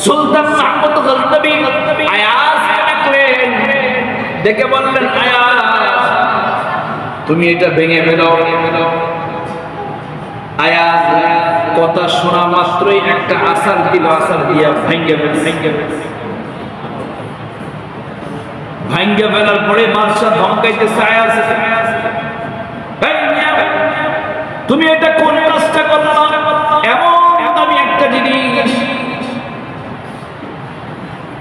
সুলতান মাহমুদ গজনবী আয়াজকে ডাকলেন, ডেকে বললেন, আয়াজ তুমি এটা ভেঙে ফেলো। আয়াজ কথা শোনা মাত্রই একটা আসার দিল, আসার দিয়া ভেঙে ফেলার পরে বাদশাহ ধমকাইতেছে, আয়াজ তুমি এটা কোন কাজটা করলা? এমন দামি একটা জিনিস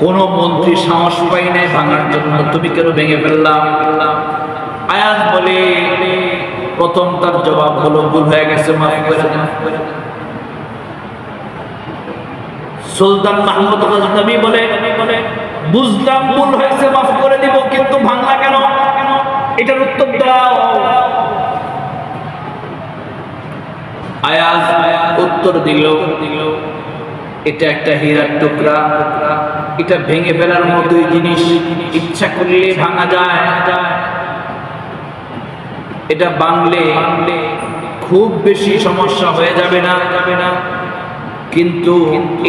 কোন মন্ত্রী সাহস পাই নাই ভাঙার জন্য, তুমি কেন ভেঙে ফেললাম? আয়াজ বলে, প্রথম তার জবাব হলো ভুল হয়ে গেছে, মাফ করে দেন। সুলতান মাহমুদ গজনবী বলে, বুঝলাম ভুল হয়েছে, মাফ করে দিব, কিন্তু ভাঙলা কেন? এটার উত্তর দাও। আয়াজ উত্তর দিল, এটা একটা হীরার টুকরা, এটা ভেঙে ফেলার মতোই জিনিস, ইচ্ছা করলে ভাঙা যায়। এটা ভাঙলে খুব বেশি সমস্যা হয়ে যাবে না, কিন্তু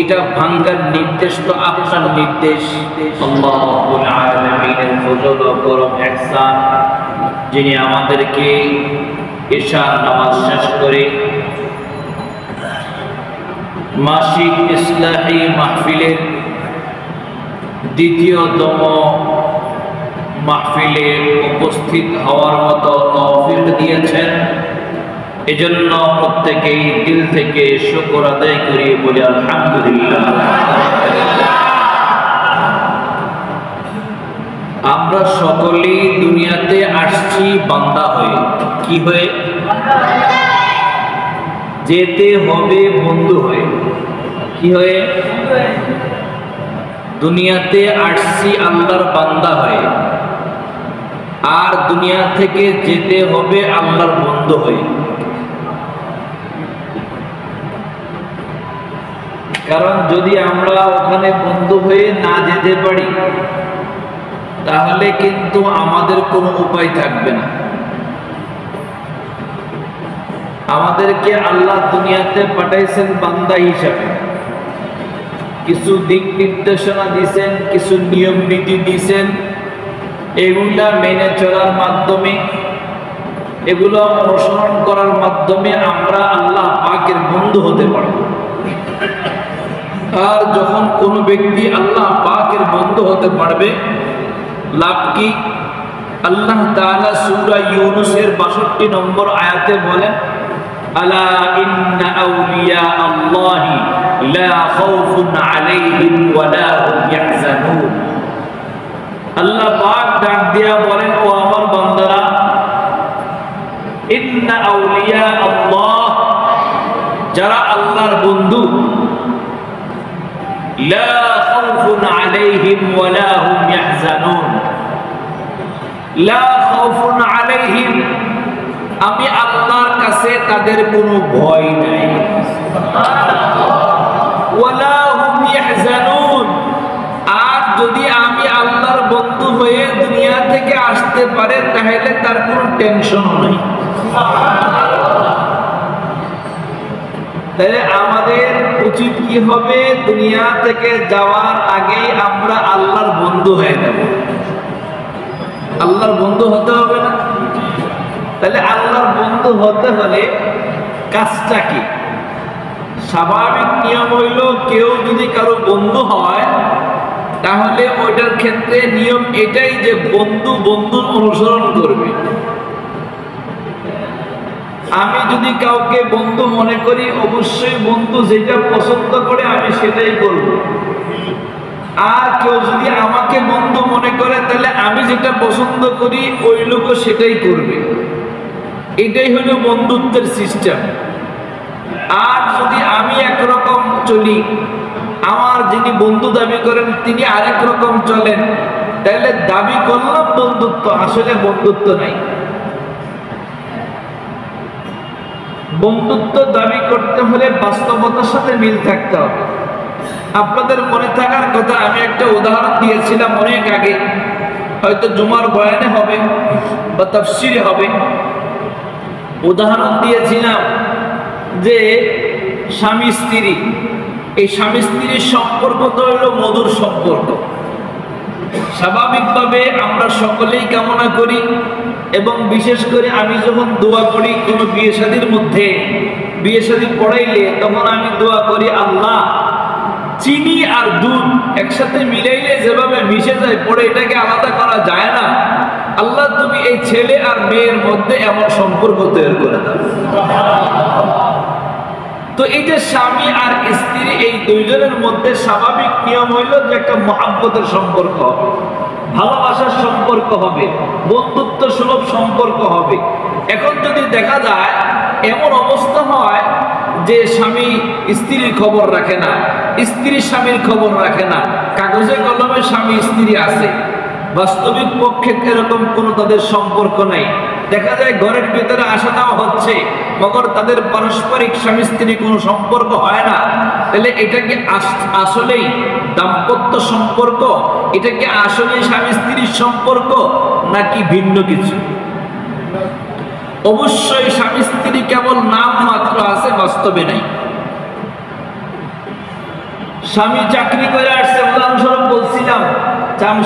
এটা ভাঙার নির্দেশ তো আপনার নির্দেশ। আল্লাহুল আলামিনের ফজল ও করম ইহসান, যিনি আমাদেরকে ইশার নামাজ শেষ করে মাসিক ইসলাহি মাহফিলের দ্বিতীয়তম মাহফিলে উপস্থিত হওয়ার মতো তৌফিক দিয়েছেন, এজন্য প্রত্যেকেই দিল থেকে শুকর আদায় করি, বলি আলহামদুলিল্লাহ। আমরা সকলেই দুনিয়াতে আসছি বান্দা হয়ে। কি হয়ে? যেতে হবে বন্ধু হয়ে। কি হয়ে? দুনিয়াতে আসছি আল্লাহর বান্দা হয়ে, আর দুনিয়া থেকে যেতে হবে আল্লাহর বন্ধু হয়ে। কারণ যদি আমরা ওখানে বন্ধু হয়ে না যেতে পারি, তাহলে কিন্তু আমাদের কোনো উপায় থাকবে না। আমাদেরকে আল্লাহ দুনিয়াতে পাঠাইছেন বান্দা হিসাবে, কিছু দিক নির্দেশনা দিয়েছেন, কিছু নিয়ম নীতি দিয়েছেন, এগুলা মেনে চলার মাধ্যমে, এগুলো অনুসরণ করার মাধ্যমে আমরা আল্লাহ পাকের বন্ধু হতে পারব। আর যখন কোনো ব্যক্তি আল্লাহ পাকের বন্ধু হতে পারবে, লাভ কি? আল্লাহ তাআলা সূরা ইউনূসের 62 নম্বর আয়াতে বলেন, আলা ইন্না আউলিয়া আল্লাহি লা খাউফুন আলাইহিম ওয়া লা হুম ইয়াহজানুন। আল্লাহ পাক ডাক দিয়া বলেন, ও আমার বান্দারা, ইন্না আউলিয়া আল্লাহ, যারা আল্লাহর বন্ধু, লা খাউফুন আলাইহিম ওয়া লা হুম ইয়াহজানুন। লা খাউফুন আলাইহিম, আমি আল্লাহর কাছে তাদের কোনো ভয় নাই। ওয়া লা হুম ইয়াহজানুন, আর যদি আমি আল্লাহর বন্ধু হয়ে দুনিয়া থেকে আসতে পারে, তাহলে তার কোনো টেনশনও নাই। তাহলে আমাদের উচিত কি হবে? দুনিয়া থেকে যাওয়ার আগে আমরা আল্লাহর বন্ধু হয়ে যাব। আল্লাহর বন্ধু হতে হবে না? তাহলে আল্লাহর বন্ধু হতে হলে কাজটা কি? স্বাভাবিক নিয়ম হইল, কেউ যদি কারো বন্ধু হয়, তাহলে ওইটার ক্ষেত্রে নিয়ম এটাই যে বন্ধু বন্ধুর অনুসরণ করবে। আমি যদি কাউকে বন্ধু মনে করি, অবশ্যই বন্ধু যেটা পছন্দ করে আমি সেটাই করব। আর কেউ যদি আমাকে বন্ধু মনে করে, তাহলে আমি যেটা পছন্দ করি ওই লোকও সেটাই করবে। এটাই হলো বন্ধুত্বের সিস্টেম। আর যদি আমি একরকম চলি, আমার যিনি বন্ধু দাবি করেন তিনি আরেক রকম চলেন, তাহলে দাবি করলাম বন্ধুত্ব, আসলে বন্ধুত্ব নাই। বন্ধুত্ব দাবি করতে হলে বাস্তবতার সাথে মিল থাকতে হবে। আপনাদের মনে থাকার কথা, আমি একটা উদাহরণ দিয়েছিলাম অনেক আগে, হয়তো জুমার বয়ানে হবে বা তাফসিরে হবে। উদাহরণ দিয়েছিলাম যে স্বামী স্ত্রী, এই স্বামী স্ত্রীর সম্পর্ক তো হলো মধুর সম্পর্ক। স্বাভাবিকভাবে আমরা সকলেই কামনা করি, এবং বিশেষ করে আমি যখন দোয়া করি কোনো বিয়ে শাদীর মধ্যে, বিয়ে শাদী পড়াইলে, তখন আমি দোয়া করি, আল্লাহ চিনি আর দুধ একসাথে মিলাইলে যেভাবে মিশে যায়, পরে এটাকে আলাদা করা যায় না, আল্লাহ তুমি এই ছেলে আর মেয়ের মধ্যে এমন সম্পর্ক তৈরি করে দাও। তো এই যে স্বামী আর স্ত্রী এই দুইজনের মধ্যে স্বাভাবিক নিয়ম হইল যে একটা মহাব্বতের সম্পর্ক হবে, ভালোবাসার সম্পর্ক হবে, বন্ধুত্ব সুলভ সম্পর্ক হবে। এখন যদি দেখা যায় এমন অবস্থা হয় যে স্বামী স্ত্রীর খবর রাখে না, স্ত্রী স্বামীর খবর রাখে না, কাগজে কলমে স্বামী স্ত্রী আছে, বাস্তবিক পক্ষে এরকম কোনো তাদের সম্পর্ক নাই, দেখা যায় ঘরের ভিতরে আসা যাওয়া হচ্ছে, মগর তাদের পারস্পরিক স্বামী স্ত্রী কোনো সম্পর্ক হয় না, তাহলে এটা কি আসলেই দাম্পত্য সম্পর্ক? এটা কি আসলেই স্বামী স্ত্রীর সম্পর্ক নাকি ভিন্ন কিছু? অবশ্যই স্বামী স্ত্রী কেবল নাম মাত্র আছে, বাস্তবে নাই। স্বামী চাকরি করে আসছে, উদাহরণস্বরূপ বলছিলাম,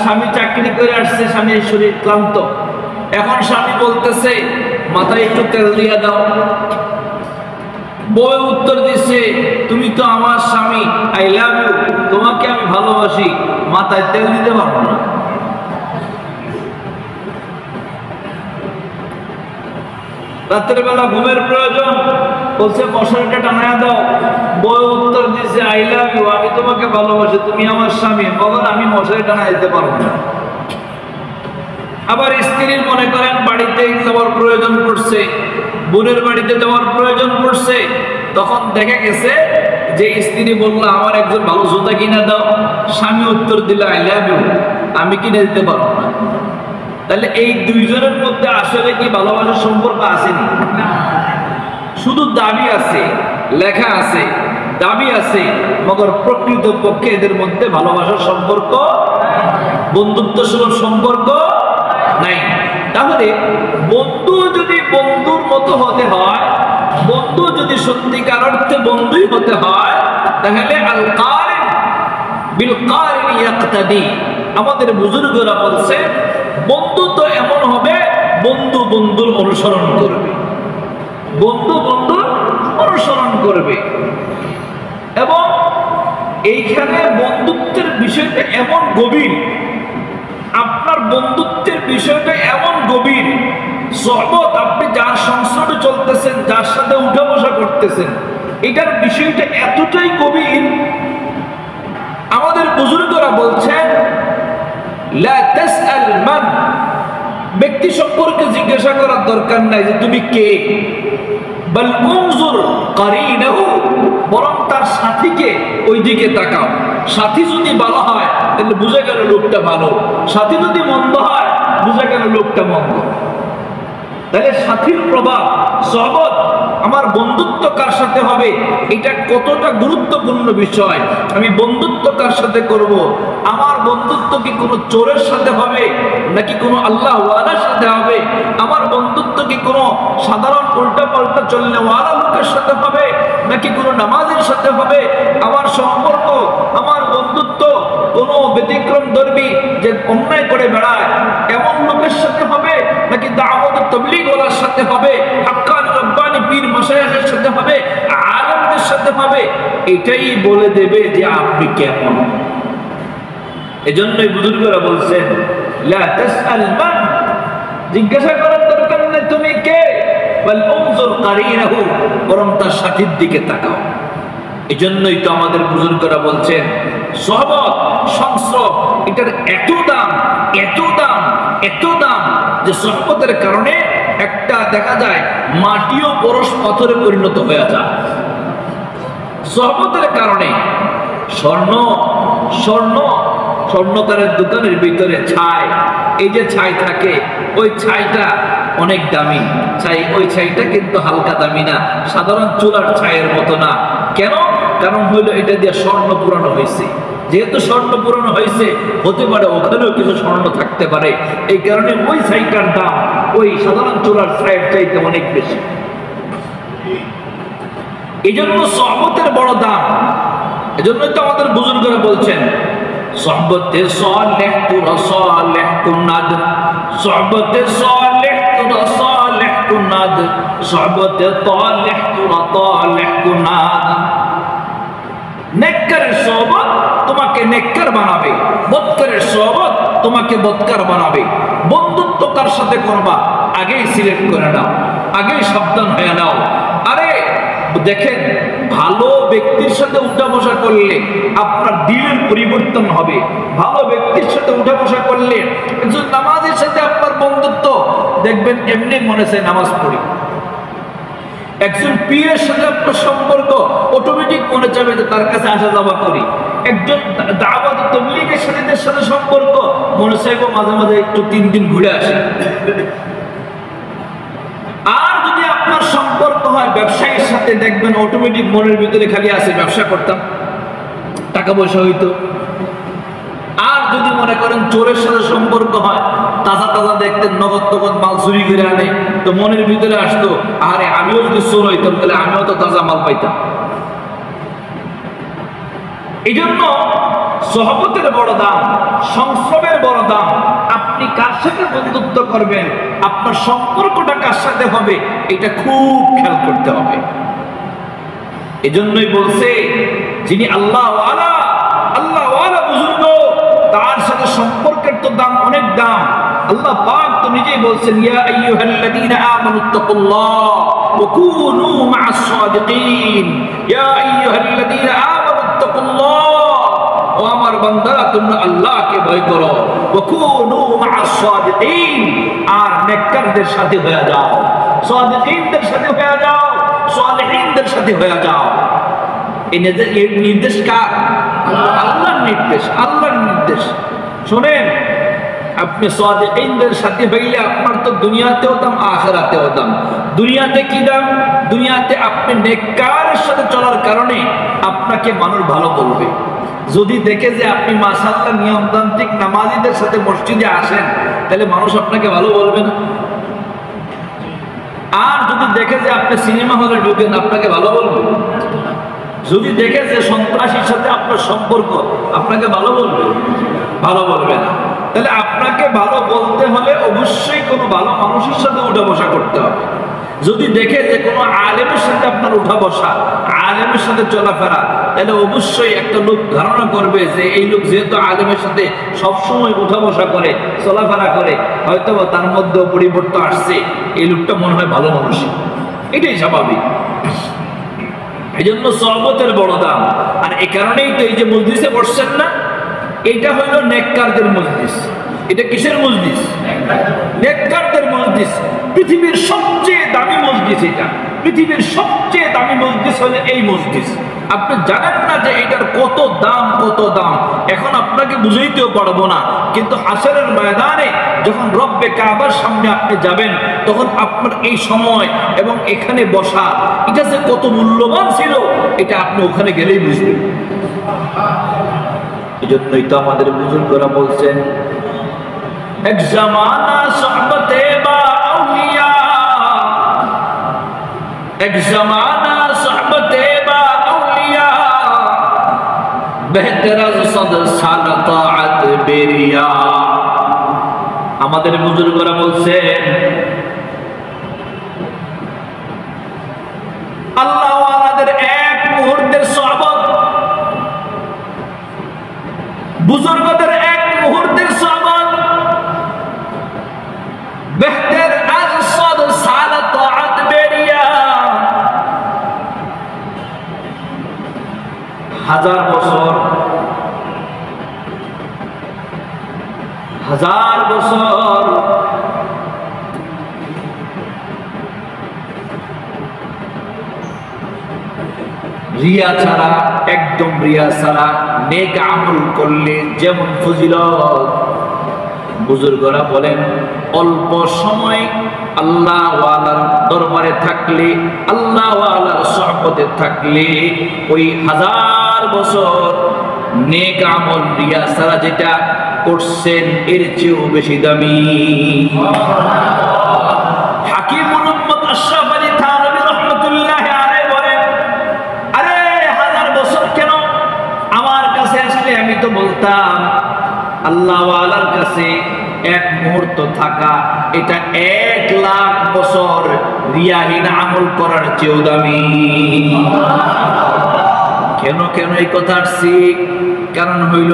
স্বামী চাকরি করে আসছে, স্বামীর শরীর ক্লান্ত, এখন স্বামী বলতেছে মাথায় একটু তেল দিয়ে দাও, বউ উত্তর দিচ্ছে তুমি তো আমার স্বামী, আই লাভ ইউ, তোমাকে আমি ভালোবাসি, মাথায় তেল দিতে পারবো না। রাতের বেলা ঘুমের প্রয়োজন, বলছে মশারিটা টানায়া দাও, বউ উত্তর দিচ্ছে আই লাভ ইউ, আমি তোমাকে ভালোবাসি, তুমি আমার স্বামী, মগর আমি মশারি টানা দিতে পারবো না। আবার স্ত্রীর মনে করেন বাড়িতে যাওয়ার প্রয়োজন পড়ছে, বোনের বাড়িতে যাওয়ার প্রয়োজন পড়ছে, তখন দেখা গেছে যে স্ত্রী বললো আমার একজন ভালো জুতা কিনে দাও, স্বামী উত্তর দিল আই লাভ ইউ, আমি কিনে দিতে পারবো না। তাহলে এই দুইজনের মধ্যে আসলে কি ভালোবাসার সম্পর্ক আসেনি? শুধু দাবি আছে, লেখা আছে, দাবি আছে, মগর প্রকৃত পক্ষে এদের মধ্যে ভালোবাসার সম্পর্ক, বন্ধুত্ব সুলভ সম্পর্ক নাই। তাহলে বন্ধু যদি বন্ধুর মতো হতে হয়, বন্ধু যদি সত্যিকার অর্থে বন্ধুই হতে হয়, তাহলে আল কারিন বিল কারিন ইয়াকতাদি, আমাদের বুজুর্গরা বলছে বন্ধু তো এমন হবে, বন্ধু বন্ধুর অনুসরণ করবে, বন্ধু বন্ধুর অনুসরণ করবে। এবং এইখানে বন্ধুত্বের বিষয়টা এমন গভীর, আপনার বন্ধুত্বের বিষয়টা এমন গভীর, সহবত আপনি যার সংস্রবে চলতেছেন, যার সাথে উঠা বসা করতেছেন, এটার বিষয়টা এতটাই গভীর, আমাদের বুজুর্গরা বলছেন লা তাসআল মান, ব্যক্তি সম্পর্কে জিজ্ঞাসা করার দরকার নাই যে তুমি কে, বল উনজুর কারিনাহু, বরং তার সাথীকে ওই দিকে তাকাও। সাথী যদি ভালো হয় তাহলে বুঝা গেল লোকটা ভালো, সাথী যদি মন্দ হয় বুঝা গেল লোকটা মন্দ। তাহলে সাথীর প্রভাব, সহবত, আমার বন্ধুত্ব কার সাথে হবে, এটা কতটা গুরুত্বপূর্ণ বিষয়। আমি বন্ধুত্ব কার সাথে করব, আমার বন্ধুত্ব কি কোনো চোরের সাথে হবে নাকি কোনো আল্লাহ ওয়ালার সাথে হবে, আমার বন্ধুত্ব কি কোনো সাধারণ উল্টা পাল্টা চললে ওয়ালা লোকের সাথে হবে নাকি কোনো নামাজের সাথে হবে, আমার সম্পর্ক, আমার বন্ধুত্ব কোনো ব্যতিক্রম ধর্মী যে অন্যায় করে বেড়ায় এমন লোকের সাথে হবে নাকি দাওয়াত তাবলীগ ওয়ালার সাথে হবে, হাক্কানি রব্বানি পীর মাশায়েখের সাথে হবে, আলেমদের সাথে হবে, এটাই বলে দেবে যে আপনি কেমন। এজন্যই বুজুর্গরা বলছেন লা তাসআল মান, জিজ্ঞাসা করার দরকার নেই তুমি কে, বল উনজুর কারিনাহু, বরং তার সাথীর দিকে তাকাও। এজন্যই তো আমাদের বুজুর্গরা বলছেন সহবত, সংস্রব, এটার এত দাম, এত দাম, এত দাম যে সহবতের কারণে একটা দেখা যায় মাটিও পরশ পাথরে পরিণত হয়ে যায়। সহবতের কারণে স্বর্ণ, স্বর্ণ, স্বর্ণকারের দোকানের ভিতরে ছাই, এই যে ছাই থাকে, ওই ছাইটা অনেক দামি ছাই, ওই ছাইটা কিন্তু হালকা দামি না, সাধারণ চুলার ছাইয়ের মতো না। কেন? কারণ হইলো এটা দিয়ে স্বর্ণ পুরানো হয়েছে, যেহেতু স্বর্ণ পুরানো হয়েছে হতে পারে ওখানেও কিছু স্বর্ণ থাকতে পারে, এই কারণে ওই ছাইটার দাম ওই সাধারণ চুলার ছাইয়ের চাইতে অনেক বেশি। এই জন্য সহবতের বড় দাম। এজন্যই তো আমাদের বুজুর্গরা বলছেন সোহবতে সালেহ তুরা সালেহ কুনাদ, সোহবতে সালেহ তুরা সালেহ কুনাদ, সোহবতে তালেহ তুরা তালেহ কুনাদ। নেককারের সোহবত তোমাকে নেককার বানাবে, বদকারের সোহবত তোমাকে বদকার বানাবে। বন্ধুত্ব কার সাথে করবা আগেই সিলেক্ট করে নাও, আগেই সাবধান হয়ে নাও। আরে দেখেন, ভালো ব্যক্তির সাথে উঠা বসা করলে আপনার দিলের পরিবর্তন হবে। ভালো ব্যক্তির সাথে উঠা বসা করলে, একজন নামাজের সাথে আপনার বন্ধুত্ব, দেখবেন এমনি মনে চায় নামাজ পড়ি। একজন পীরের সাথে আপনার সম্পর্ক, অটোমেটিক মনে চাবে যে তার কাছে আসা যাওয়া করি। একজন দাওয়াত তাবলীগের সাথে সম্পর্ক, মনে চাইবো মাঝে মাঝে একটু 3 দিন ঘুরে আসে। আর যদি আপনার সম্পর্ক হয় ব্যবসায়ীর সাথে, দেখবেন অটোমেটিক মনের ভিতরে খালি আছে ব্যবসা করতাম, টাকা পয়সা হইতো। আর যদি মনে করেন চোরের সাথে সম্পর্ক হয়, তাজা তাজা দেখতেন নগদ নগদ মাল চুরি করে আনে, তো মনের ভিতরে আসতো আরে আমিও যদি চোর হইতাম তাহলে আমিও তো তাজা মাল পাইতাম। এই জন্য সহবতের বড় দাম, সংস্রবের বড় দাম। আপনি কার সাথে বন্ধুত্ব করবেন, আপনার সম্পর্কটা কার সাথে হবে, এটা খুব খেয়াল করতে হবে। এজন্যই বলছে যিনি আল্লাহ ওয়ালা, আল্লাহ ওয়ালা বুজুর্গ, তার সাথে সম্পর্কের তো দাম অনেক দাম। আল্লাহ পাক তো নিজেই বলছেন ইয়া আইয়ুহাল্লাযীনা আমানুত্তাকুল্লাহ ওয়া কুনু মা'আস সাদিকিন, ইয়া আইয়ুহাল্লাযীনা আমানুত্তাকুল্লাহ, ও আমার বান্দারা তোমরা আল্লাহকে ভয় করো, ওয়া কুনু মা'আস সাদিকিন, আর নেককারদের সাথে হয়ে যাও, সাদিকিনদের সাথে হয়ে যাও, সালেহিনদের সাথে হয়ে যাও। এই নির্দেশ কার? আল্লাহর নির্দেশ, আল্লাহর নির্দেশ। শুনেন, আপনি সাদিকিনদের সাথে হইলে আপনার তো দুনিয়াতেও দাম, আখিরাতেও দাম। দুনিয়াতে কি দাম? দুনিয়াতে আপনি নেককারের সাথে চলার কারণে আপনাকে মানুষ ভালো বলবে। যদি দেখে যে আপনি মাশাআল্লাহ নিয়মতান্ত্রিক নামাজীদের সাথে মসজিদে আসেন, তাহলে মানুষ আপনাকে ভালো বলবে না। আর যদি দেখে যে আপনি সিনেমা হলে ঢুকেন, আপনাকে ভালো বলবে। যদি দেখে যে সন্ত্রাসীর সাথে আপনার সম্পর্ক, আপনাকে ভালো বলবে? ভালো বলবে না। তাহলে আপনাকে ভালো বলতে হলে অবশ্যই কোনো ভালো মানুষের সাথে উঠা বসা করতে হবে। যদি দেখে যে কোনো আলেমের সাথে আপনার উঠা বসা, আলেমের সাথে চলাফেরা, তাহলে অবশ্যই একটা লোক ধারণা করবে যে এই লোক যেহেতু আলেমের সাথে সবসময় উঠা বসা করে, চলাফেরা করে, হয়তো তার মধ্যে পরিবর্তন আসছে, এই লোকটা মনে হয় ভালো মানুষ। এটাই স্বাভাবিক। এই জন্য সহবতের বড় দাম। আর এই কারণেই তো এই যে মজলিসে বসছেন না, এটা হইল নেককারদের মজলিস। এটা কিসের মজলিস? নেককারদের মজলিস। পৃথিবীর সবচেয়ে দামি মজলিস এটা। পৃথিবীর সবচেয়ে দামি মজলিস হলো এই মজলিস। আপনি জানেন না যে এটার কত দাম, কত দাম। এখন আপনাকে বুঝাইতেও পারবো না, কিন্তু হাশরের ময়দানে যখন রব্বে কাবার সামনে আপনি যাবেন, তখন আপনার এই সময় এবং এখানে বসা, এটা যে কত মূল্যবান ছিল, এটা আপনি ওখানে গেলেই বুঝবেন। এই জন্যই তো আমাদের বুজুর্গরা বলছেন এক জামানা সোহবতে বা আউলিয়া, এক জামানা সোহবতে বা আউলিয়া, বেহতর আজ সদ সাল তাআত বেরিয়া। আমাদের বুজুর্গরা বলছেন আল্লাহ ওয়ালাদের এক মুহূর্তের সোহবত, বুজুর্গদের এক মুহূর্তের সোহবত, বেহতর আজ সদ সাল তাআত বেরিয়া। 1000 বছর, 1000 বছর রিয়া ছাড়া, একদম রিয়া ছাড়া নেক আমল করলে যেমন ফজিলত, বুজুর্গরা বলেন অল্প সময় আল্লাহ ওয়ালার দরবারে থাকলে, আল্লাহ ওয়ালার সোহবতে থাকলে, ওই 1000 বছর নেক আমল রিয়া ছাড়া যেটা করছেন এর চেয়েও বেশি দামি। হাকিম মুহাম্মদ আশরাফ আলী থানভী রাহমাতুল্লাহি আলাইহি বলেন, আরে 1000 বছর কেন? বলতাম আল্লাহ ওয়ালার কাছে এক মুহূর্ত থাকা এটা 1,00,000 বছর রিয়াহীন আমল করার চেয়েও দামি। কেন কেন এই কথা আসছি? কারণ হইল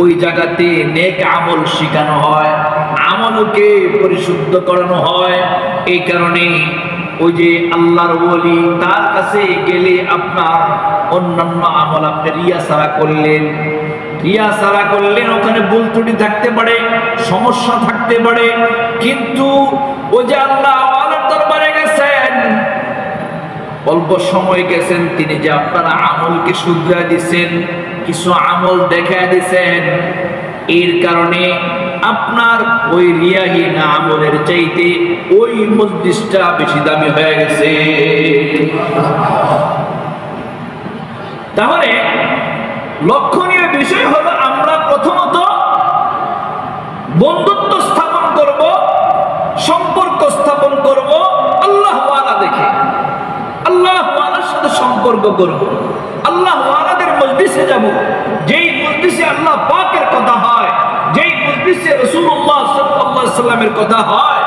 ওই জায়গাতে নেক আমল শেখানো হয়, আমলকে পরিশুদ্ধ করানো হয়। এই কারণে ওই যে আল্লাহর ওলি, তার কাছে গেলে আপনার অন্যান্য আমল আপনি রিয়া সারা করলেন, রিয়া সারা করলেন, ওখানে ভুল ত্রুটি থাকতে পারে, সমস্যা থাকতে পারে, কিন্তু ওই যে আল্লাহ ওয়ালার দরবারে গেছেন, অল্প সময় গেছেন, তিনি যে আপনার আমলকে শুধরে দিচ্ছেন, কিছু আমল দেখায় দিচ্ছেন, এর কারণে আপনার ওই রিয়াহীন আমলের চাইতে ওই মজলিসটা বেশি দামি হয়ে গেছে। তাহলে লক্ষণীয় বিষয় হলো আমরা প্রথমত বন্ধুত্ব স্থাপন করব, সম্পর্ক স্থাপন করব আল্লাহ ওয়ালা দেখে, আল্লাহ ওয়ালার সাথে সম্পর্ক করব, আল্লাহ ওয়ালাদের মজলিসে যাব, যেই মজলিসে আল্লাহ পাকের কথা হয়, যেই মজলিসে রাসূলুল্লাহ সাল্লাল্লাহু আলাইহি সাল্লামের কথা হয়,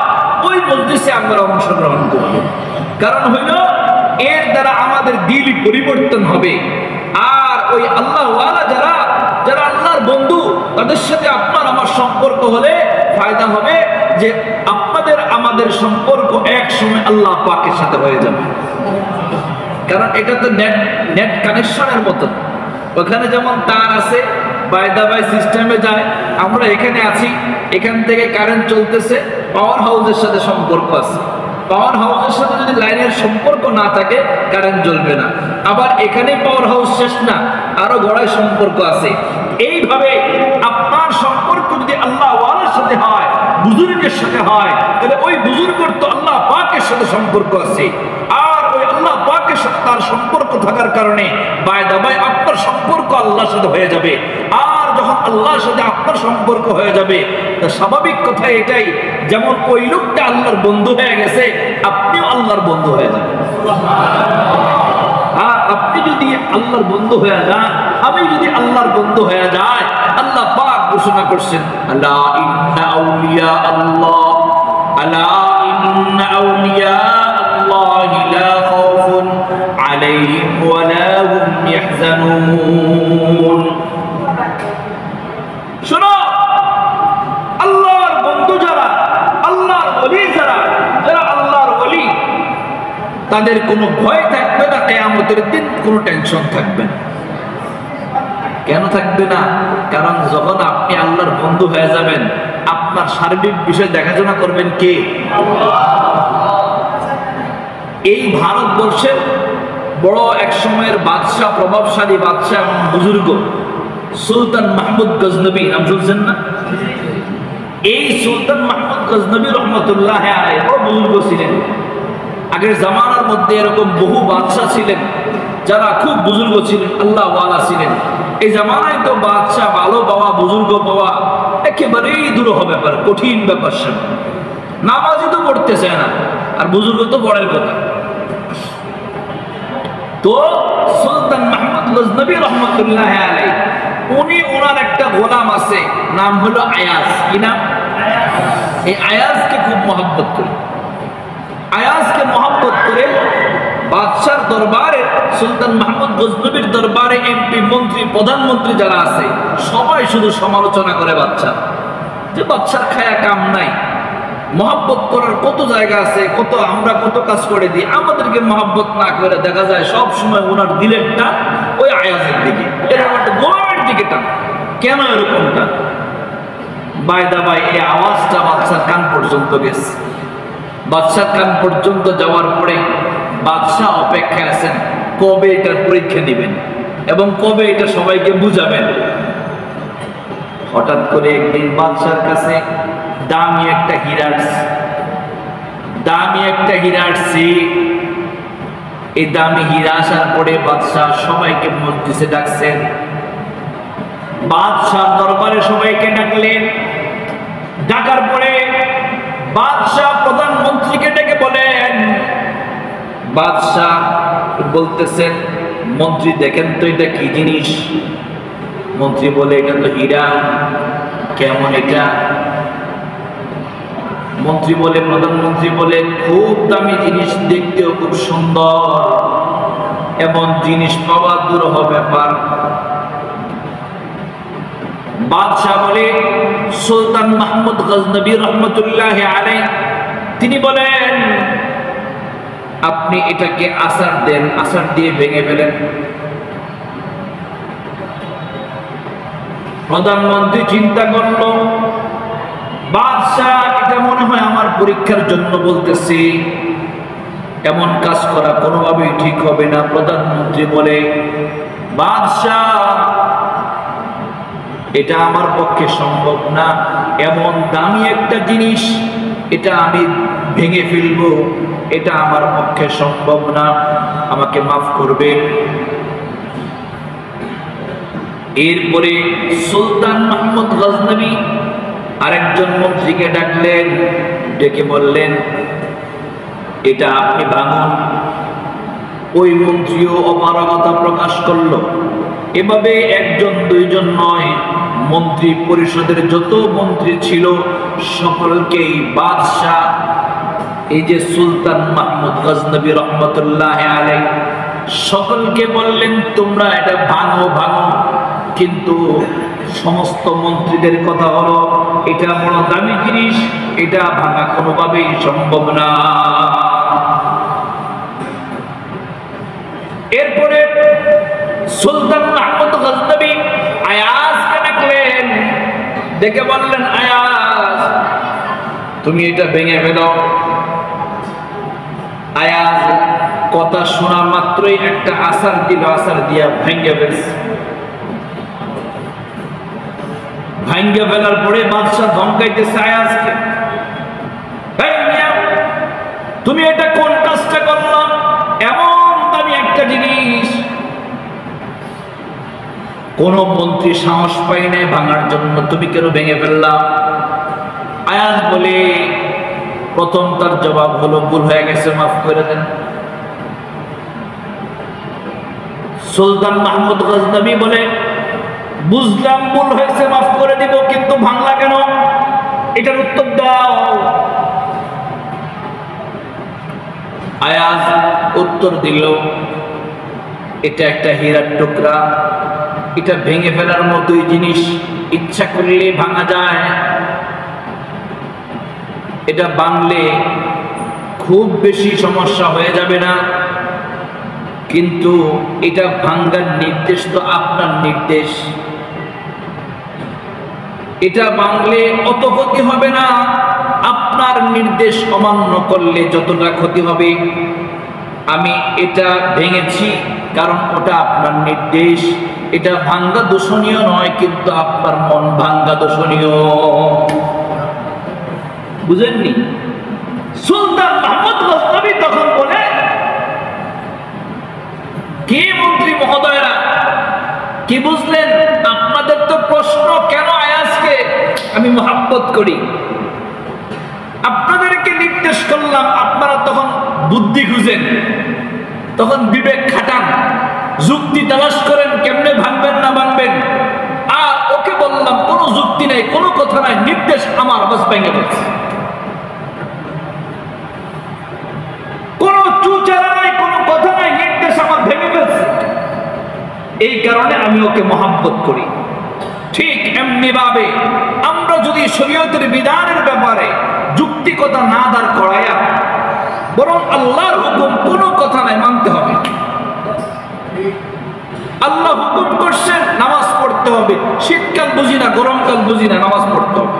ওই মজলিসে আমরা অংশগ্রহণ করব। কারণ হইল এর দ্বারা আমাদের দিল পরিবর্তন হবে। আর ওই আল্লাহ ওয়ালা যারা যারা আল্লাহর বন্ধু, তাদের সাথে আপনার আমার সম্পর্ক হলে ফায়দা হবে যে আপনাদের আমাদের সম্পর্ক এক সময় আল্লাহ পাকের সাথে হয়ে যাবে। কারণ এটা তো নেট কানেকশনের মতো, ওখানে যেমন তার আছে, বাই সিস্টেমে যায়, আমরা এখানে আছি, এখান থেকে কারেন্ট চলতেছে, পাওয়ার হাউসের সাথে সম্পর্ক আছে, পাওয়ার হাউসের সাথে যদি লাইনের সম্পর্ক না থাকে কারেন্ট জ্বলবে না। আবার এখানে পাওয়ার হাউস শেষ না, আরো গড়ায় সম্পর্ক আছে। এইভাবে আপনার সম্পর্ক যদি আল্লাহ ওয়ালার সাথে হয়, বুজুর্গের সাথে হয়, তাহলে ওই বুজুর্গের তো আল্লাহ পাকের সাথে সম্পর্ক আছে। আর ওই আল্লাহ পাকের সাথে তার সম্পর্ক থাকার কারণে বাই আপনার সম্পর্ক আল্লাহর সাথে হয়ে যাবে। আর যখন আল্লাহর সাথে আপনার সম্পর্ক হয়ে যাবে, তা স্বাভাবিক কথা এটাই, যেমন ওই লোকটা আল্লাহর বন্ধু হয়ে গেছে, আপনিও আল্লাহর বন্ধু হয়ে যাবেন। আর আপনি যদি আল্লাহর বন্ধু হয়ে যান, আমি যদি আল্লাহর বন্ধু হয়ে যায়, আল্লাহ পাক ঘোষণা করছেন, আলা ইন্না আউলিয়া আল্লাহ, আলা ইন্না আউলিয়া আল্লাহি লা খাউফুন আলাইহিম ওয়া লা হুম ইয়াহজানুন। শোনো, আল্লাহর বন্ধু যারা, আল্লাহর ওলি যারা, যারা আল্লাহর ওলি, তাদের কোনো ভয় থাকবে না, কিয়ামতের দিন কোনো টেনশন থাকবে না। কেন থাকবে না? কারণ যখন আপনি আল্লাহর বন্ধু হয়ে যাবেন, আপনার সার্বিক বিষয় দেখাশোনা করবেন কে? এই ভারতবর্ষের বড় এক সময়ের বাদশাহ, প্রভাবশালী বাদশাহ এবং বুজুর্গ সুলতান মাহমুদ গজনবী, নাম শুনছেন না? এই সুলতান মাহমুদ গজনবী রহমতুল্লাহ আলাইহি বড় বুজুর্গ ছিলেন। আগের জামানার মধ্যে এরকম বহু বাদশাহ ছিলেন যারা খুব বুজুর্গ ছিলেন, আল্লাহ ওয়ালা ছিলেন। এই জামানায় তো বাদশাহ ভালো পাওয়া, বুজুর্গ পাওয়া একেবারেই দুরূহ ব্যাপার, কঠিন ব্যাপার। সে নামাজই তো পড়তে চায় না, আর বুজুর্গ তো বড়ের কথা। তো সুলতান মাহমুদ গজনবী রহমতুল্লাহ আলাইহি, উনি ওনার একটা গোলাম আছে, নাম হলো আয়াজ। কি নাম? এই আয়াজকে খুব মহব্বত করে, আয়াজকে মহব্বত করে বাদশার দরবারে, সুলতান মাহমুদ গজনবীর দরবারে এমপি, মন্ত্রী, প্রধানমন্ত্রী যারা আছে সবাই শুধু সমালোচনা করে বাদশা, যে বাদশার খায়া কাম নাই, মহব্বত করার কত জায়গা আছে, কত আমরা কত কাজ করে দিই, আমাদেরকে মহব্বত না করে দেখা যায় সব সময় ওনার দিলের টান ওই আয়াজের দিকে, এরকম একটা গোলামের দিকে টান। কেন এরকমটা? বাই এই আওয়াজটা বাদশার কান পর্যন্ত গেছে। বাদশার কান পর্যন্ত যাওয়ার পরে বাদশাহ অপেক্ষায় আছেন কবে এটার পরীক্ষা নেবেন এবং কবে এটা সবাইকে বুঝাবেন। হঠাৎ করে একদিন বাদশার কাছে দামি একটা হীরা আসছে। এই দামি হীরা আসার পরে বাদশাহ সবাইকে মজলিসে ডাকছেন। বাদশাহ দরবারে সবাইকে ডাকলেন। ডাকার পরে বাদশাহ প্রধানমন্ত্রীকে ডেকে বলেন, বাদশাহ বলতেছেন, মন্ত্রী দেখেন তো এটা কি জিনিস। মন্ত্রী বলে এটা তো হীরা। কেমন এটা? মন্ত্রী বলে, প্রধানমন্ত্রী বলে খুব দামি জিনিস, দেখতেও খুব সুন্দর, এমন জিনিস পাওয়া দুরূহ ব্যাপার। বাদশাহ বলে, সুলতান মাহমুদ গজনবী রহমতুল্লাহ আলাইহি তিনি বলেন আপনি এটাকে আসার দেন, আসার দিয়ে ভেঙে ফেলেন। প্রধানমন্ত্রী চিন্তা করল, বাদশাহ এটা মনে হয় আমার পরীক্ষার জন্য বলতেছি, এমন কাজ করা কোনোভাবেই ঠিক হবে না। প্রধানমন্ত্রী বলে, বাদশাহ এটা আমার পক্ষে সম্ভব না, এমন দামি একটা জিনিস এটা আমি ভেঙে ফেলবো, এটা আমার পক্ষে সম্ভব না, আমাকে মাফ করবে। এরপরে সুলতান মাহমুদ গজনবী আরেকজন মন্ত্রীকে ডাকলেন, ডেকে বললেন এটা আপনি ভাঙুন। ওই মন্ত্রীও অপারগতা প্রকাশ করলো। এভাবে একজন দুইজন নয়, মন্ত্রী পরিষদের যত মন্ত্রী ছিল সকলকেই বাদশাহ এই যে সুলতান মাহমুদ গজনবী রহমতুল্লাহ আলাইহি সকলকে বললেন তোমরা এটা ভাঙো ভাঙো। কিন্তু সমস্ত মন্ত্রীদের কথা হলো এটা বড় দামি জিনিস, এটা ভাঙা কোনোভাবেই সম্ভব না। এরপরে সুলতান মাহমুদ গজনবী আয়াজকে ডাকলেন, ডেকে বললেন আয়াজ তুমি এটা ভেঙে ফেলো। আয়াজ কথা শোনা মাত্রই একটা আসার দিল, আসার দিয়া ভেঙে ফেলছে। ভেঙে ফেলার পরে বাদশাহ ধমকাইতেছে আয়াজকে, তুমি এটা কোন কাজটা করলো? এমন দামি একটা জিনিস কোন মন্ত্রী সাহস পাই নাই ভাঙার জন্য, তুমি কেন ভেঙে ফেললাম? আয়াজ বলে, প্রথম তার জবাব হলো ভুল হয়ে গেছে, মাফ করে দেন। সুলতান মাহমুদ গজনবী বলে, বুঝলাম ভুল হয়েছে, মাফ করে দিব, কিন্তু ভাঙলা কেন? এটার উত্তর দাও। আয়াজ উত্তর দিল, এটা একটা হীরার টুকরা, এটা ভেঙে ফেলার মতোই জিনিস, ইচ্ছা করলে ভাঙা যায়। এটা ভাঙলে খুব বেশি সমস্যা হয়ে যাবে না, কিন্তু এটা ভাঙার নির্দেশ তো আপনার নির্দেশ। এটা ভাঙলে অত ক্ষতি হবে না, আপনার নির্দেশ অমান্য করলে যতটা ক্ষতি হবে। আমি এটা ভেঙেছি কারণ ওটা আপনার নির্দেশ। এটা ভাঙ্গা দোষণীয় নয়, কিন্তু আপনার মন ভাঙ্গা দোষণীয়। বুঝেননি? সুলতান মাহমুদ গজনবী তখন বলে, কে মন্ত্রী মহোদয়রা কি বুঝলেন? আপনাদের তো প্রশ্ন কেন আয়াজকে আমি মহব্বত করি, আপনাদেরকে নির্দেশ করলাম, আপনারা তখন বুদ্ধি খুঁজেন, তখন বিবেক খাটান, যুক্তি তালাশ করেন কেমনে ভাঙবেন না ভাঙবেন। আর ওকে বললাম কোনো যুক্তি নাই, কোনো কথা নাই, নির্দেশ আমার, বাস ভেঙে বলছে। কোনো চুচারা নাই, কোনো কথা নাই, নির্দেশ আমার, ভেঙে ফেলছে। এই কারণে আমি ওকে মহব্বত করি। ঠিক এমনি ভাবে আমরা যদি শরীয়তের বিধানের ব্যাপারে যুক্তিকতা না দাঁড় করাইয়া বরং আল্লাহর হুকুম, কোনো কথা নাই, মানতে হবে। আল্লাহ হুকুম করছেন নামাজ পড়তে হবে, শীতকাল বুঝি না, গরমকাল বুঝি না, নামাজ পড়তে হবে।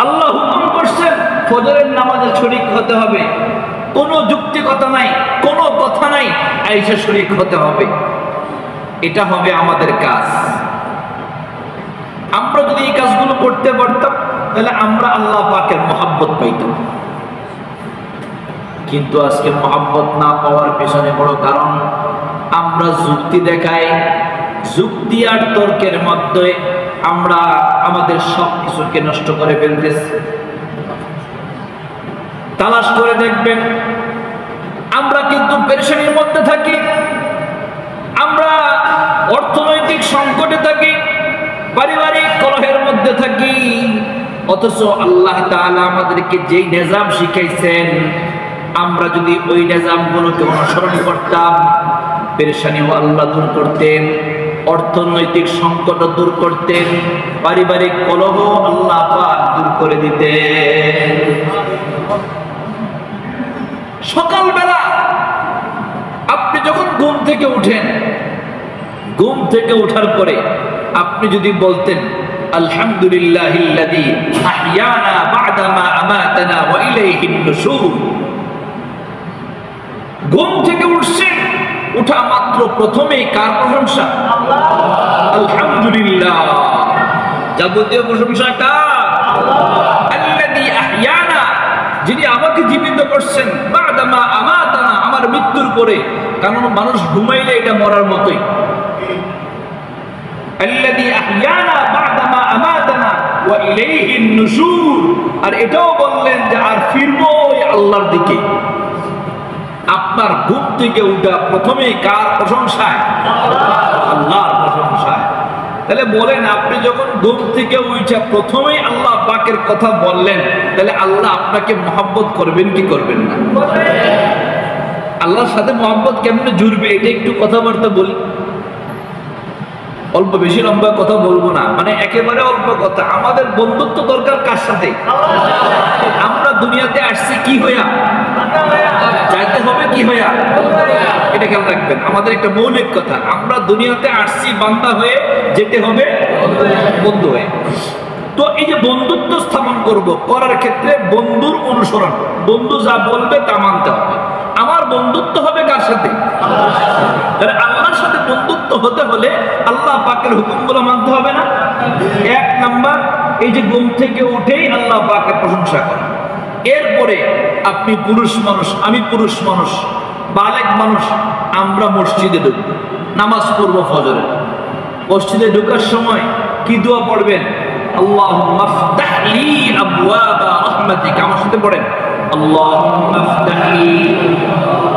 আল্লাহ হুকুম করছেন ফজরের নামাজে শরীক হতে হবে, কোনো যুক্তিকতা নাই, কোনো কথা নাই, আয়েশা শরীক হতে হবে। এটা হবে আমাদের কাজ। আমরা যদি এই কাজগুলো করতে পারতাম তাহলে আমরা আল্লাহ পাকের মহব্বত পাইতাম। কিন্তু আজকে মহব্বত না পাওয়ার পেছনে বড় কারণ আমরা যুক্তি দেখাই, যুক্তি আর তর্কের মধ্যে আমরা আমাদের সব কিছুকে নষ্ট করে ফেলতেছি। তালাশ করে দেখবেন আমরা কিন্তু পেরেশানির মধ্যে থাকি। আমরা অর্থনৈতিক সংকটে থাকি, পারিবারিক কলহের মধ্যে থাকি, অথচ আল্লাহ তাআলা আমাদেরকে যেই নিজাম শিখাইছেন আমরা যদি ওই নিজামগুলোকে অনুসরণ করতাম, পেরেশানিও আল্লাহ দূর করতেন, অর্থনৈতিক সংকট দূর করতেন, পারিবারিক কলহ আল্লাহ পাক দূর করে দিতেন। সকালবেলা আপনি যখন ঘুম থেকে উঠেন, ঘুম থেকে ওঠার পরে আপনি যদি বলতেন আলহামদুলিল্লাহিল্লাযী আহইয়ানা বা'দা মা আমাতানা ওয়া ইলাইহিন নুশুর। ঘুম থেকে উঠছেন, উঠা মাত্র প্রথমেই কার প্রশংসা? আল্লাহ। আলহামদুলিল্লাহ, যাবতীয় প্রশংসা কার? আল্লাহ। আল্লাযী আহইয়ানা, যিনি আমাকে জীবিত করছেন, বা'দা মা আমাতানা, আমার মৃত্যুর পরে, কারণ মানুষ ঘুমাইলে এটা মরার মতোই। আল্লাযী আহইয়ানা বা'দা মা আমাতানা ওয়া ইলাইহিন নুশুর, আর এটাও বললেন যে আর ফিরবো ওই আল্লাহর দিকে। আপনার ঘুম থেকে উঠা প্রথমেই কার প্রশংসায়? আল্লাহর প্রশংসায়। তাহলে বলেন, আপনি যখন ঘুম থেকে উঠে প্রথমেই আল্লাহ পাকের কথা বললেন, তাহলে আল্লাহ আপনাকে মহব্বত করবেন কি করবেন না? আল্লাহর সাথে মহব্বত কেমনে জুড়বে, এটা একটু কথাবার্তা বলি। অল্প বেশি লম্বা কথা বলবো না, মানে একেবারে অল্প কথা। আমাদের বন্ধুত্ব দরকার কার সাথে? আমরা দুনিয়াতে আসছি কি হইয়া? যাইতে হবে কি হইয়া? এটা খেয়াল রাখবেন, আমাদের একটা মৌলিক কথা। আমরা দুনিয়াতে আসছি বান্দা হয়ে, যেতে হবে বন্ধু হয়ে। তো এই যে বন্ধুত্ব স্থাপন করব, করার ক্ষেত্রে বন্ধুর অনুসরণ, বন্ধু যা বলবে তা মানতে হবে। আমার বন্ধুত্ব হবে কার সাথে? আল্লাহর সাথে বন্ধুত্ব হতে হলে আল্লাহ পাকের হুকুমগুলো মানতে হবে না? এক নাম্বার, এই যে ঘুম থেকে উঠেই আল্লাহ পাকের প্রশংসা করা। এরপরে আপনি পুরুষ মানুষ, আমি পুরুষ মানুষ, বালেগ মানুষ, আমরা মসজিদে ঢুকব, নামাজ পড়বো ফজরে। মসজিদে ঢোকার সময় কি দোয়া পড়বেন? আল্লাহুম্মা ফতাহ লি আবওয়াবা রাহমাতিক। আমার সাথে পড়েন, আল্লাহুম্মা ফতাহ লি।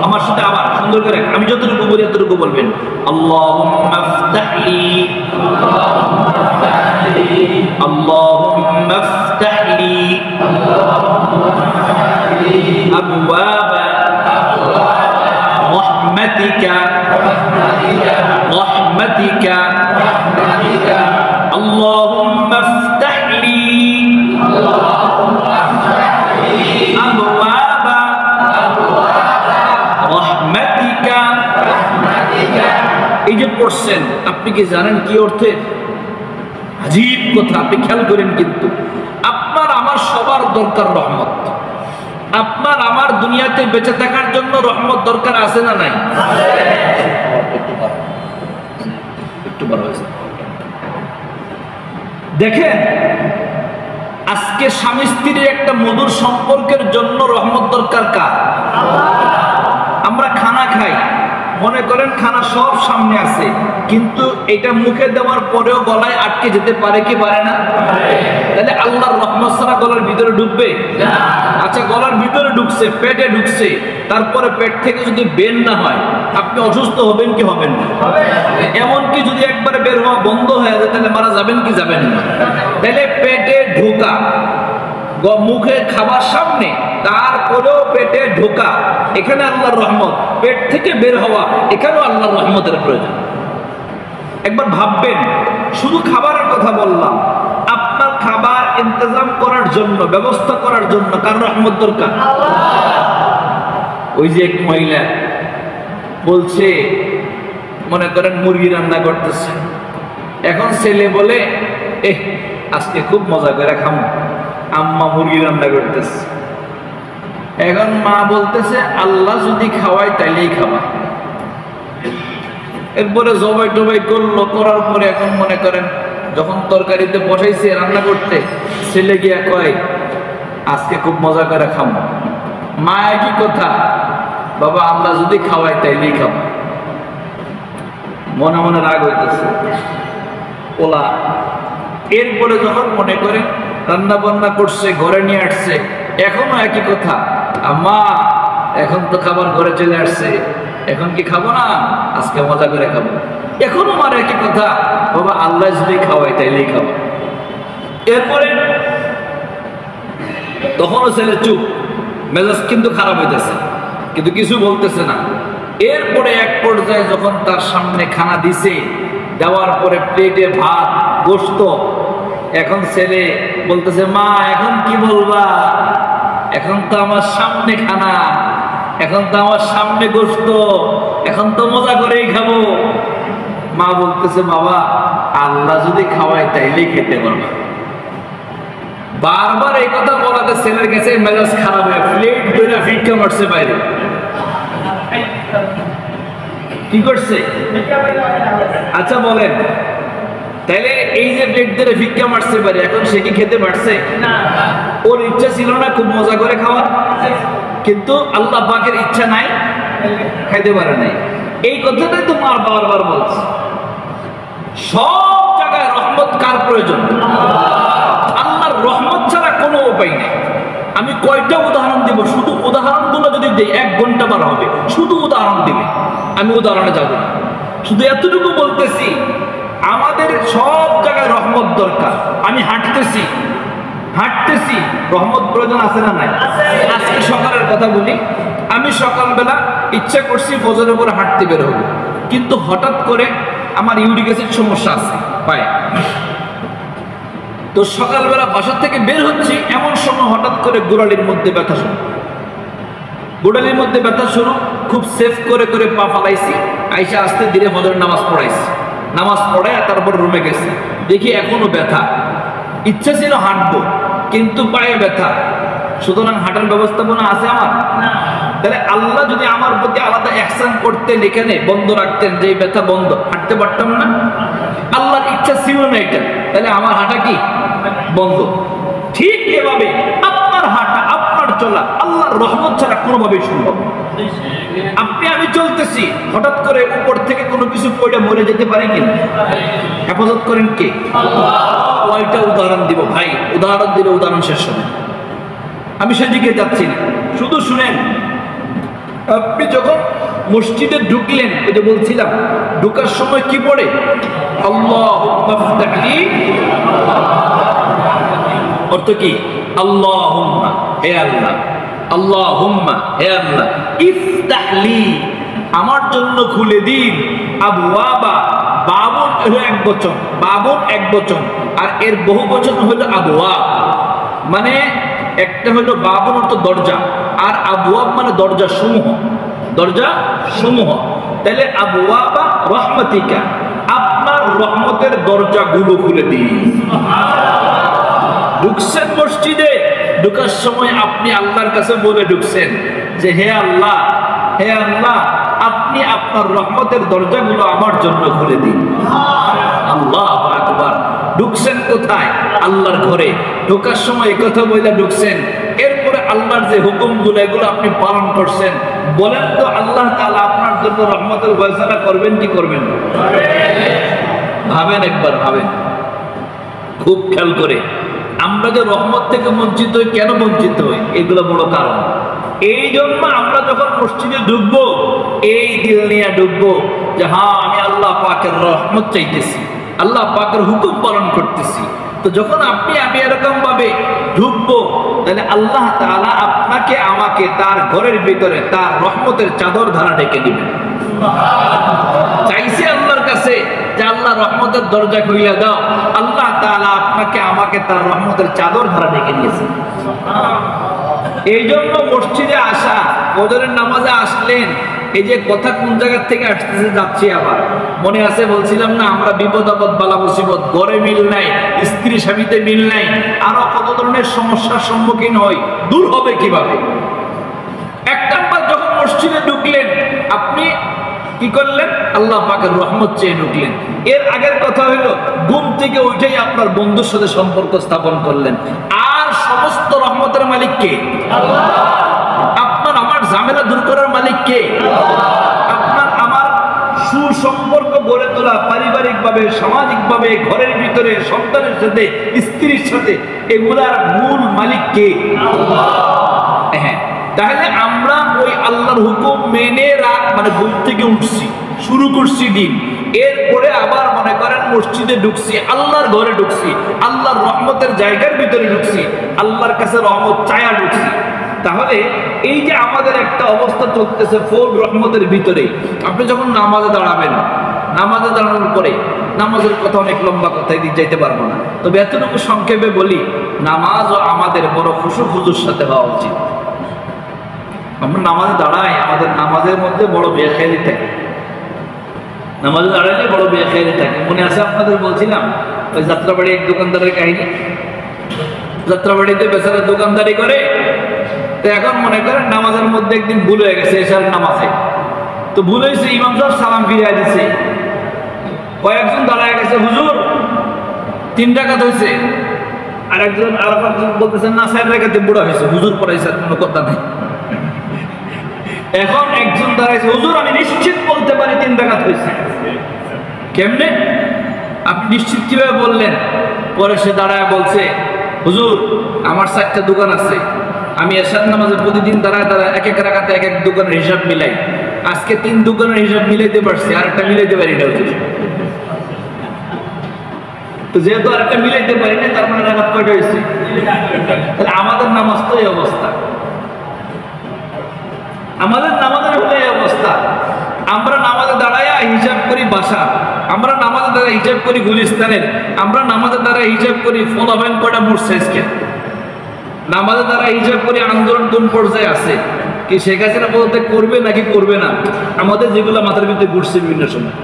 আমার সাথে আবার সুন্দর করে, আমি যতটুকু বলি ততটুকু বলবেন, আল্লাহুম্মা ফতাহ লি, আল্লাহুম্মা ফতাহ লি আবওয়াবা রাহমাতিকা, রাহমাতিকা, আল্লাহুম্মা ফতাহ লি আবওয়াবা রাহমাতিকা। এই যে পড়ছেন, আপনি কি জানেন কি অর্থে? আজীব কথা, আপনি খেয়াল করেন। কিন্তু আপনার আমার সবার দরকার রহমত। আপনার আমার দুনিয়াতে বেঁচে থাকার জন্য রহমত দরকার আছে না নাই? একটু বড় হয়েছে। দেখেন, আজকে স্বামী স্ত্রীর একটা মধুর সম্পর্কের জন্য রহমত দরকার কার? আমরা খানা খাই, মনে করেন খানা সব সামনে আছে, কিন্তু এটা মুখে দেওয়ার পরেও গলায় আটকে যেতে পারে কি পারে না? তাহলে আল্লাহর রহমত ছাড়া গলার ভিতরে ঢুকবে? আচ্ছা, গলার ভিতরে ঢুকছে, পেটে ঢুকছে, তারপরে পেট থেকে যদি বের না হয়, আপনি অসুস্থ হবেন কি হবেন না? এমনকি যদি একবারে বের হওয়া বন্ধ হয়ে যায়, তাহলে মারা যাবেন কি যাবেন না? তাহলে পেটে ঢোকা, মুখে খাবার সামনে, তারপরেও পেটে ঢোকা, এখানে আল্লাহর রহমত। পেট থেকে বের হওয়া, এখানেও আল্লাহর রহমতের প্রয়োজন। একবার ভাববেন, শুধু খাবারের কথা বললাম, আপনার খাবার ইন্তজাম করার জন্য, ব্যবস্থা করার জন্য কার রহমত দরকার? ওই যে এক মহিলা বলছে, মনে করেন মুরগি রান্না করতেছে, এখন ছেলে বলে, আজকে খুব মজা করে খাবো, আম্মা মুরগি রান্না করতেছে। এখন মা বলতেছে, আল্লাহ যদি খাওয়ায় তাইলেই খাওয়া। এরপরে জবাই টবাই করলো, করার পরে এখন মনে করেন যখন তরকারিতে বসাইছে রান্না করতে, ছেলে গিয়া কয়, আজকে খুব মজা করে খাবো। মা একই কথা, বাবা আল্লাহ যদি খাওয়ায় তাইলেই খাবো। মনে মনে রাগ হইতেছে ওলা। এরপরে যখন মনে করেন রান্না বান্না করছে, ঘরে নিয়ে আসছে, এখনো একই কথা, মা এখন তো খাবার ঘরে চলে আসছে, এখন কি খাবো না, আজকে মজা করে খাবো। এখন আমার একই কথা, বাবা আল্লাহ যদি খাওয়াই তাইলেই খাবো। এরপরে তখনও ছেলে চুপ, মেজাজ কিন্তু খারাপ হইতেছে, কিন্তু কিছু বলতেছে না। এরপরে এক পর্যায়ে যখন তার সামনে খানা দিছে, দেওয়ার পরে প্লেটে ভাত গোশত, এখন ছেলে বলতেছে মা এখন কি বলবা, এখন তো আমার সামনে খানা, এখন তো আমার সামনে গোশত, এখন তো মজা করেই খাবো। মা বলতেছে বাবা আল্লাহ যদি খাওয়ায় তাইলেই খেতে পারবা। বারবার এই কথা বলাতে ছেলের কাছে মেজাজ খারাপ হয়ে প্লেট ধরে ভিক্ষা মারছে বাইরে। কি করছে? আচ্ছা বলেন, তাহলে এই যে প্লেট ধরে ভিক্ষা মারছে বাইরে, এখন সে কি খেতে পারছে? ওর ইচ্ছা ছিল না খুব মজা করে খাওয়া, কিন্তু আল্লাহ পাকের ইচ্ছা নাই, খাইতে পারে নাই। এই কথাটাই তো মার বারবার বলছে। সব জায়গায় রহমত কার প্রয়োজন? আল্লাহর রহমত ছাড়া কোনো উপায় নেই। আমি কয়টা উদাহরণ দিব, শুধু উদাহরণগুলো যদি দিই 1 ঘন্টা বার হবে, শুধু উদাহরণ দিবে, আমি উদাহরণে যাব না। শুধু এতটুকু বলতেছি, আমাদের সব জায়গায় রহমত দরকার। আমি হাঁটতেছি, রহমত প্রয়োজন আছে না নাই? আজকে সকালের কথা বলি, আমি সকালবেলা ইচ্ছা করছি ফজরের উপরে হাঁটতে বের হবো, কিন্তু হঠাৎ করে আমার ইউরিক অ্যাসিড সমস্যা আছে পায়ে। তো সকালবেলা বাসা থেকে বের হচ্ছি, এমন সময় হঠাৎ করে গোড়ালির মধ্যে ব্যথা শুরু। খুব সেফ করে করে পা ফালাইছি, আইসা আস্তে ধীরে ফজরের নামাজ পড়াইছি। নামাজ পড়ায় তারপর রুমে গেছি, দেখি এখনো ব্যথা। ইচ্ছা ছিল হাঁটবো, কিন্তু পায়ে ব্যথা, সুতরাং হাঁটার ব্যবস্থাপনা আছে আমার? তাহলে আল্লাহ যদি আমার প্রতি আলাদা অ্যাকশন করতেন, এখানে বন্ধ রাখতেন যে ব্যথা বন্ধ, হাঁটতে পারতাম না। আল্লাহর ইচ্ছা ছিল না এটা, তাহলে আমার হাঁটা কি বন্ধ? ঠিক এভাবে আপনার হাঁটা, আপনার চলা আল্লাহর রহমত ছাড়া কোনোভাবেই সম্ভব। আপনি আমি চলতেছি, হঠাৎ করে উপর থেকে কোনো কিছু পড়ে মরে যেতে পারে কিনা? হেফাজত করেন কে? কয়টা উদাহরণ দিব ভাই, উদাহরণ দিলে উদাহরণ শেষ হবে। আমি সেদিকে যাচ্ছি না, শুধু শুনেন। আপনি যখন মসজিদে ঢুকলেন, ওই যে বলছিলাম ঢুকার সময় কি পড়ে? আল্লাহুম্মা ফতহলি, অর্থ কি? আল্লাহুম্মা, হে আল্লাহ, আল্লাহুম্মা, হে আল্লাহ, ইফতাহলি, আমার জন্য খুলে দিন, আবওয়াবা, বাবুন হলো এক বচন, বাবুন এক বচন, আর এর বহু বচন হলো আবওয়াব। মানে একটা হলো বাবুন অর্থ দরজা, আর আবওয়াব মানে দরজা সমূহ, দরজা সমূহ। তাহলে আবওয়াবা রহমাতিকা, আপনার রহমতের দরজাগুলো খুলে দিন। ঢুকছেন মসজিদে, ঢুকার সময় আপনি আল্লাহর কাছে বলে ঢুকছেন যে হে আল্লাহ, হে আল্লাহ, আপনি আপনার রহমতের দরজাগুলো আমার জন্য খুলে দিন। আল্লাহু আকবার। ঢুকছেন কোথায়? আল্লাহর ঘরে। ঢোকার সময় এই কথা বলে ঢুকছেন, এরপরে আল্লাহর যে হুকুমগুলো এগুলো আপনি পালন করছেন। বলেন তো আল্লাহ তাআলা আপনার জন্য রহমতের ফয়সালা করবেন কি করবেন? ভাবেন, একবার ভাবেন, খুব খেয়াল করে। আমরা যে রহমত থেকে বঞ্চিত হই, কেন বঞ্চিত হই? এগুলো বড় কারণ। এই জন্য আমরা যখন মসজিদে ঢুকবো, এই দিল নিয়ে ঢুকবো যে হ্যাঁ আমি আল্লাহ পাকের রহমত চাইতেছি, আল্লাহ পাকের হুকুম পালন করতেছি। তো যখন আপনি আমি এরকম ভাবে ঢুকবো, তাহলে আল্লাহ তাআলা আপনাকে আমাকে তার ঘরের ভিতরে তার রহমতের চাদর ধারা ডেকে দিবেন। চাইছে আল্লাহর কাছে যে আল্লাহ রহমতের দরজা খুলে দাও, আল্লাহ তাআলা আপনাকে আমাকে তার রহমতের চাদর ধারা ডেকে নিয়েছে। এই জন্য মসজিদে আসা, ফজরের নামাজে আসলেন, এই যে কথা কোন জায়গা থেকে আসতেছে যাচ্ছি, আবার মনে আছে বলছিলাম না আমরা বিপদ আপদ বালা মুসিবত, ঘরে মিল নাই, স্ত্রী স্বামীতে মিল নাই, আরো কত ধরনের সমস্যার সম্মুখীন হই, দূর হবে কিভাবে? এক নাম্বার যখন মসজিদে ঢুকলেন, আপনি কি করলেন? আল্লাহ পাকের রহমত চেয়ে ঢুকলেন। এর আগের কথা হইলো ঘুম থেকে উঠেই আপনার বন্ধুর সাথে সম্পর্ক স্থাপন করলেন। আর সমস্ত রহমতের মালিক কে? আল্লাহ। আপনার আমার ঝামেলা দূর করার মালিক কে? আপনার আমার সুসম্পর্ক গড়ে তোলা, পারিবারিক ভাবে, সামাজিক ভাবে, ঘরের ভিতরে সন্তানের সাথে, স্ত্রীর সাথে, এগুলার মূল মালিক কে? আল্লাহ। হ্যাঁ, তাহলে আমরা ওই আল্লাহর হুকুম মেনে মানে ঘুম থেকে উঠছি, শুরু করছি দিন, এরপরে আবার মনে করেন মসজিদে ঢুকছি, আল্লাহর ঘরে ঢুকছি, আল্লাহর রহমতের জায়গার ভিতরে ঢুকছি, আল্লাহর কাছে রহমত চায়া ঢুকছি। তাহলে এই যে আমাদের একটা অবস্থা চলতেছে ফুল রহমতের ভিতরে, আপনি যখন নামাজে দাঁড়াবেন, নামাজে দাঁড়ানোর পরে, নামাজের কথা অনেক লম্বা কথায় দিয়ে যাইতে পারবো না, তবে এতটুকু সংক্ষেপে বলি, নামাজও আমাদের বড় খুশু খুজুর সাথে হওয়া উচিত। আমরা নামাজে দাঁড়াই, আমাদের নামাজের মধ্যে বড় বেখেয়ালি থাকে, নামাজে দাঁড়াইলে বড় বেখেয়ালি থাকে। মনে আছে আপনাদের বলছিলাম ওই যাত্রাবাড়ি এক দোকানদারের কাহিনী, যাত্রাবাড়িতে বেচারা দোকানদারি করে, তো এখন মনে করেন নামাজের মধ্যে একদিন ভুল হয়ে গেছে, এশার নামাজে তো ভুল হয়েছে, ইমাম সাহেব সালাম ফিরিয়ে দিচ্ছে, কয়েকজন দাঁড়ায় গেছে, হুজুর 3 রাকাত হয়েছে, আর একজন বলতেছেন না 4 রাকাতে বুড়া হয়েছে, হুজুর পড়াইছে, কোনো কথা নেই। এখন একজন দাঁড়াইছে, হুজুর আমি নিশ্চিত বলতে পারি 3 রাকাত হয়েছে। কেমনে আপনি নিশ্চিত কিভাবে বললেন? পরে সে দাঁড়ায় বলছে, হুজুর আমার 4টা দোকান আছে, আমি এশার নামাজে প্রতিদিন দাঁড়ায় দাঁড়ায় এক এক রাকাতে এক এক দোকানের হিসাব মিলাই, আজকে 3 দোকানের হিসাব মিলাইতে পারছি, আর একটা মিলাইতে পারি না। তো যেহেতু আর একটা মিলাইতে পারি না, তার মানে রাকাত কয়টা হয়েছে? তাহলে আমাদের নামাজ তো এই অবস্থা, আমাদের নামাজের হলে এই অবস্থা। আমরা নামাজে দাঁড়ায় হিসাব করি বাসা, আমরা নামাজে দাঁড়ায় হিসাব করি গুলিস্তানের, আমরা নামাজে দাঁড়ায় হিসাব করি ফলাফল কয়টা মরছে আজকে, নামাজে দ্বারা হিসাব করি আন্দোলন কোন পর্যায়ে আছে, কি শেখ হাসিনা পদত্যাগ করবে নাকি করবে না, আমাদের যেগুলো মাথার ভিতরে ঘুরছে বিভিন্ন সময়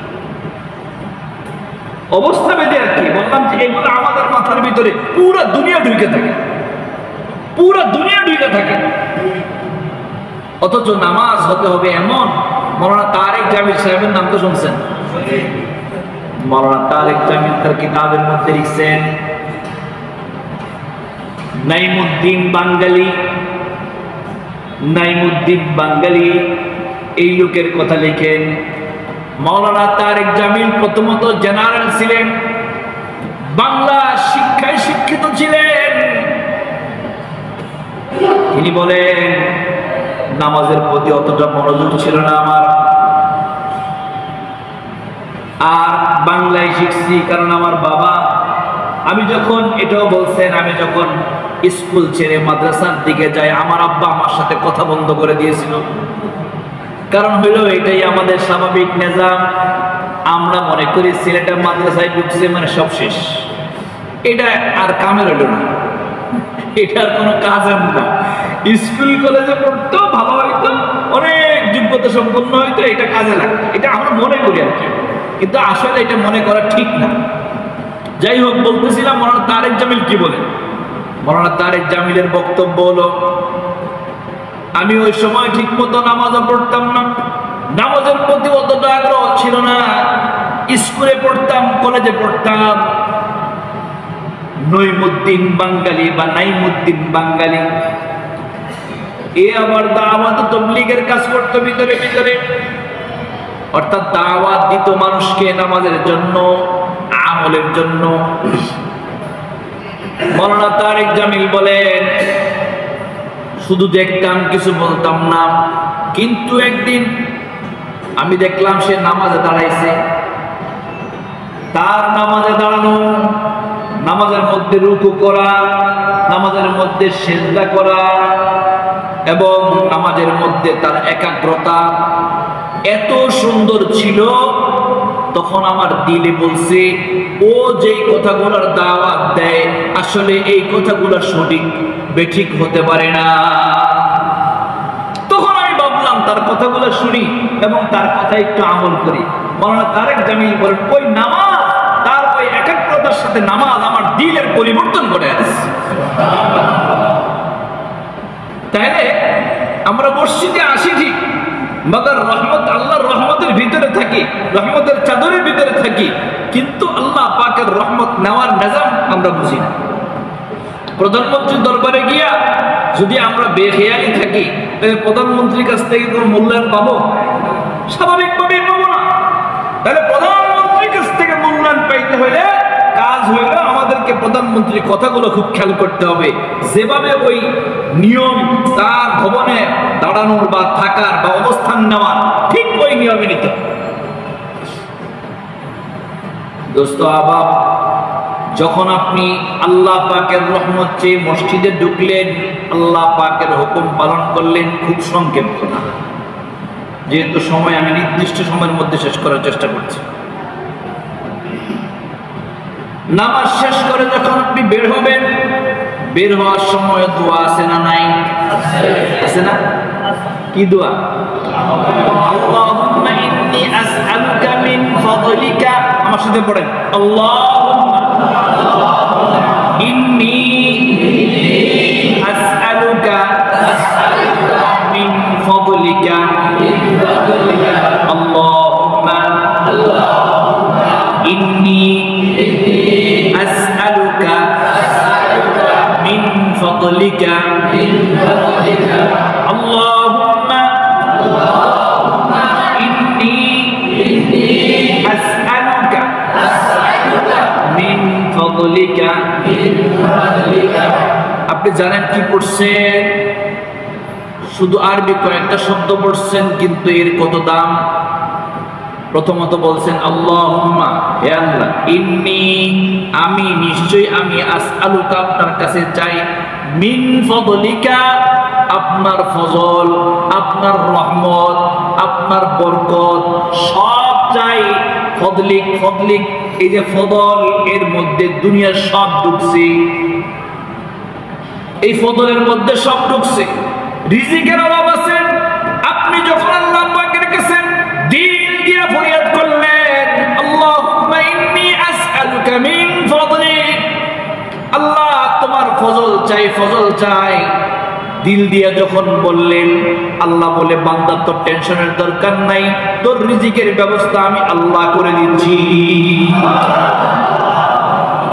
অবস্থা বেঁধে আর কি বললাম যে এগুলো আমাদের মাথার ভিতরে পুরো দুনিয়া ঢুকে থাকে, পুরো দুনিয়া ঢুকে থাকে। অথচ নামাজ হতে হবে এমন, মৌলানা তারেক জামিল সাহেবের নাম তো শুনছেন, মৌলানা তারেক জামিল তার কিতাবের মধ্যে লিখছেন, নাইমুদ্দিন বাঙ্গালী, নাইমুদ্দিন বাঙ্গালী এই লোকের কথা লিখেন। মৌলানা তারেক জামিল প্রথমত জেনারেল ছিলেন, বাংলা শিক্ষায় শিক্ষিত ছিলেন। তিনি বলেন নামাজের প্রতি অতটা মনোযোগ ছিল না আমার, আর বাংলায় শিখছি কারণ আমার বাবা, আমি যখন এটাও বলছেন, আমি যখন স্কুল ছেড়ে মাদ্রাসার দিকে যাই, আমার আব্বা আমার সাথে কথা বন্ধ করে দিয়েছিল। কারণ হইল এটাই আমাদের স্বাভাবিক নিজাম, আমরা মনে করি ছেলেটা মাদ্রাসায় ঢুকছে মানে সব শেষ, এটা আর কামের হইল না, এটার কোনো কাজের না। স্কুল কলেজে পড়তো, ভালো হইতো, অনেক যোগ্যতা সম্পন্ন হইতো, এটা কাজে লাগতো, এটা আমরা মনে করি আর কি, কিন্তু আসলে এটা মনে করা ঠিক না। যাই হোক, বলতেছিলাম মৌলানা তারেক জামিল কি বলে। মৌলানা তারেক জামিলের বক্তব্য হলো, আমি ওই সময় ঠিক মতো নামাজও পড়তাম না, নামাজের প্রতি অতটা আগ্রহ ছিল না, স্কুলে পড়তাম, কলেজে পড়তাম। নইমুদ্দিন বাঙ্গালী বা নাইমুদ্দিন বাঙ্গালী এ আবার দাওয়াত তাবলীগের কাজ করতো ভিতরে ভিতরে, অর্থাৎ দাওয়াত দিত মানুষকে নামাজের জন্য, আমলের জন্য। মৌলানা তারেক জামিল বলেন, শুধু দেখতাম, কিছু বলতাম না, কিন্তু একদিন আমি দেখলাম সে নামাজে দাঁড়াইছে। তার নামাজে দাঁড়ানো, নামাজের মধ্যে রুকু করা, নামাজের মধ্যে সিজদা করা এবং নামাজের মধ্যে তার একাগ্রতা এত সুন্দর ছিল, তখন আমার দিলে বলছে ও যেই কথাগুলোর দাওয়াত দেয় আসলে এই কথাগুলো সঠিক বেঠিক হতে পারে না। তখন আমি ভাবলাম তার কথাগুলো শুনি এবং তার কথা একটু আমল করি। মৌলানা তারেক জামিল বলেন, ওই নামাজ, তার ওই একাগ্রতার সাথে নামাজ আমার দিলের পরিবর্তন করে আসছে। তাহলে আমরা মসজিদে আসি ঠিক, মগর রহমত, আল্লাহর রহমতের ভিতরে থাকি, রহমতের চাদরের ভিতরে থাকি, কিন্তু আল্লাহ পাকের রহমত নেওয়ার নিজাম আমরা বুঝি না। প্রধানমন্ত্রীর দরবারে গিয়া যদি আমরা বেখেয়ালি থাকি, তাহলে প্রধানমন্ত্রীর কাছ থেকে কোনো মূল্যায়ন পাবো? স্বাভাবিকভাবেই পাবো না। তাহলে প্রধানমন্ত্রীর কাছ থেকে মূল্যায়ন পাইতে হলে কাজ হইলে আমাদেরকে প্রধানমন্ত্রীর কথাগুলো খুব খেয়াল করতে হবে। যেভাবে ওই নিয়ম তার ভবনে দাঁড়ানোর বা থাকার বা অবস্থান নেওয়ার ঠিক ওই নিয়মে নিতে। দোস্ত আবাব, যখন আপনি আল্লাহ পাকের রহমত চেয়ে মসজিদে ঢুকলেন, আল্লাহ পাকের হুকুম পালন করলেন, খুব সংক্ষেপ না, যেহেতু সময় আমি নির্দিষ্ট সময়ের মধ্যে শেষ করার চেষ্টা করছি। নামাজ শেষ করে যখন আপনি বের হবেন, বের হওয়ার সময় দোয়া আছে না নাই? আছে না? কি দোয়া? আল্লাহুম্মা ইন্নী আসআলুকা মিন ফাদলিকা, আমার সাথে পড়েন, আল্লাহুম্মা ইন্নী আসআলুকা মিন ফাদলিকা, আল্লাহুম্মা ইন্নী আসআলুকা মিন ফাদলিকা, আল্লাহুম্মা ইন্নী আসআলুকা মিন ফাদলিকা। আপনি জানেন কি পড়ছেন? শুধু আরবি কয়েকটা শব্দ পড়ছেন, কিন্তু এর কত দাম। প্রথমত বলছেন আল্লাহুম্মা, হে আল্লাহ, ইন্নী, আমি, নিশ্চয়ই আমি, আসআলুকা, আপনার কাছে চাই, মিন ফাদলিকা, আপনার ফজল, আপনার রহমত, আপনার বরকত, সব চাই। ফদলিক, ফদলিক, এই যে ফদল, এর মধ্যে দুনিয়ার সব ঢুকছে, এই ফদলের মধ্যে সব ঢুকছে। রিজিকের অভাব আছে, আপনি যখন আল্লাহ পাকের কাছে দিল দিয়ে ফরিয়াদ করলেন, আল্লাহুম্মা ইন্নী আসআলুকা মিন ফাদলিক, আল্লাহ তোমার ফজল চাই, ফজল চাই, দিল দিয়ে যখন বললেন, আল্লাহ বলে, বান্দা তোর টেনশনের দরকার নাই, তোর রিজিকের ব্যবস্থা আমি আল্লাহ করে দিচ্ছি।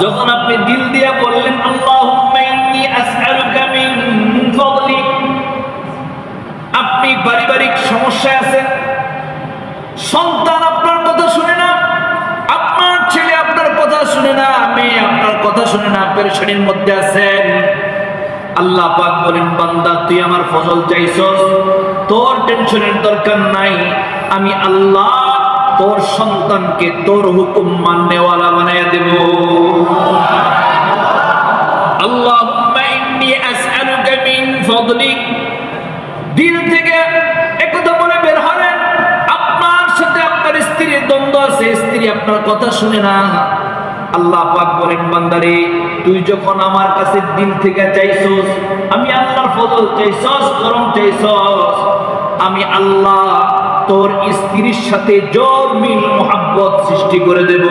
যখন আপনি দিল দিয়ে বললেন আল্লাহুম্মা ইন্নী আসআলুকা মিন ফাদলিক, আপনি পারিবারিক সমস্যায় আছেন, সন্তান আপনার কথা শুনে না, আপনার ছেলে আপনার কথা শুনে না, মেয়ে আপনার কথা শুনে না, পেরেশানির মধ্যে আছেন, আল্লাহ পাক বলেন, বান্দা তুই আমার ফজল চাইছস, তোর টেনশনের দরকার নাই, আমি আল্লাহ তোর সন্তানকে তোর হুকুম মাননেওয়ালা বানায়া দেব। আল্লাহুম্মা ইন্নী আসআলুকা মিন ফাদলিক, দিল থেকে একথা বলে বের হলেন। আপনার সাথে আপনার স্ত্রীর দ্বন্দ্ব আছে, স্ত্রী আপনার কথা শুনে না, আল্লাহ পাক বলেন, বান্দারে তুই যখন আমার কাছে দিল থেকে চাইছস, আমি আল্লাহর ফজল চাইছস, করম চাইছস, আমি আল্লাহ তোর স্ত্রীর সাথে জোর মিল মোহাব্বত সৃষ্টি করে দেব।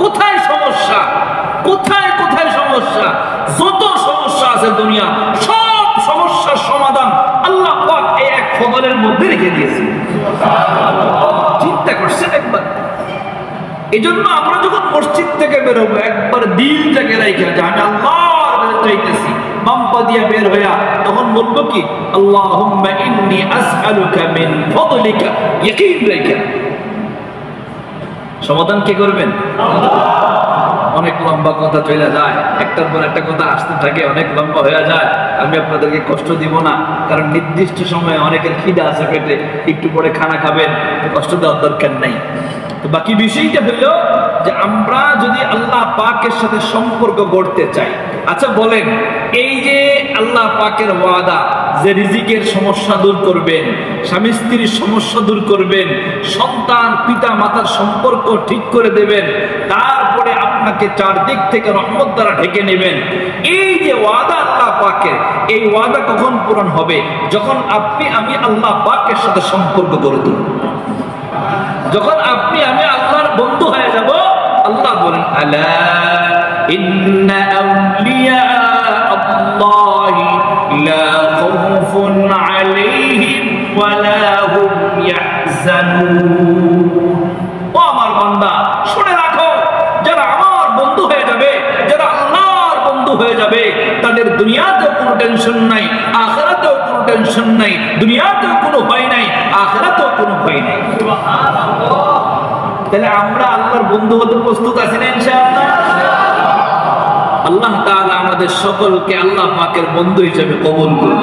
কোথায় সমস্যা, কোথায় কোথায় সমস্যা, যত সমস্যা আছে দুনিয়া, সব সমস্যার সমাধান আল্লাহ পাক এই এক ফজলের মধ্যে রেখে দিয়েছে। চিন্তা করছেন একবার? এজন্য আমরা যখন মসজিদ থেকে বেরোবো, একবার দিলটাকে রেখে যে আমি আল্লাহর কাছে চাইতেছি, বাম্পা দিয়া বের হইয়া তখন বলবো কি, আল্লাহুম্মা ইন্নী আসআলুকা মিন ফাদলিকা, ইয়াকিন রেখে। সমাধান কে করবেন? অনেক লম্বা কথা চলে যায়, একটার পর একটা কথা আসতে থাকে, অনেক লম্বা হয়ে যায়। আমি আপনাদেরকে কষ্ট দিব না, কারণ নির্দিষ্ট সময়ে অনেকের খিদা আছে পেটে, একটু পরে খানা খাবেন, কষ্ট দেওয়ার দরকার নাই। তো বাকি বিষয়টা হলো যে আমরা যদি আল্লাহ পাকের সাথে সম্পর্ক গড়তে চাই। আচ্ছা বলেন, এই যে আল্লাহ পাকের ওয়াদা যে রিজিকের সমস্যা দূর করবেন, স্বামী স্ত্রীর সমস্যা দূর করবেন, সন্তান পিতা মাতার সম্পর্ক ঠিক করে দেবেন, তারপরে আপনাকে চারদিক থেকে রহমত দ্বারা ঢেকে নেবেন, এই যে ওয়াদা আল্লাহ পাকের, এই ওয়াদা কখন পূরণ হবে? যখন আপনি আমি আল্লাহ পাকের সাথে সম্পর্ক গড়ে তুলব, যখন আপনি আমি আল্লাহর বন্ধু হয়ে যাব। আল্লাহ বলেন, আলা ইন্না আউলিয়া আল্লাহি লা খাউফুন আলাইহিম ওয়া লা হুম ইয়াহজানুন। ও আমার বান্দা, শুনে রাখো, যারা আমার বন্ধু হয়ে যাবে, যারা আল্লাহর বন্ধু হয়ে যাবে, তাদের দুনিয়াতেও কোনো টেনশন নাই, আখিরাতেও কোনো টেনশন নাই, দুনিয়াতেও কোনো ভয় নাই, আখিরাতেও কোনো ভয় নাই। সুবহানাল্লাহ। তাহলে আমরা আল্লাহর বন্ধু হতে প্রস্তুত আছি না ইনশাআল্লাহ? আল্লাহ তাআলা আমাদের আপনাদের সকলকে আল্লাহ পাকের বন্ধু হিসেবে কবুল করুন।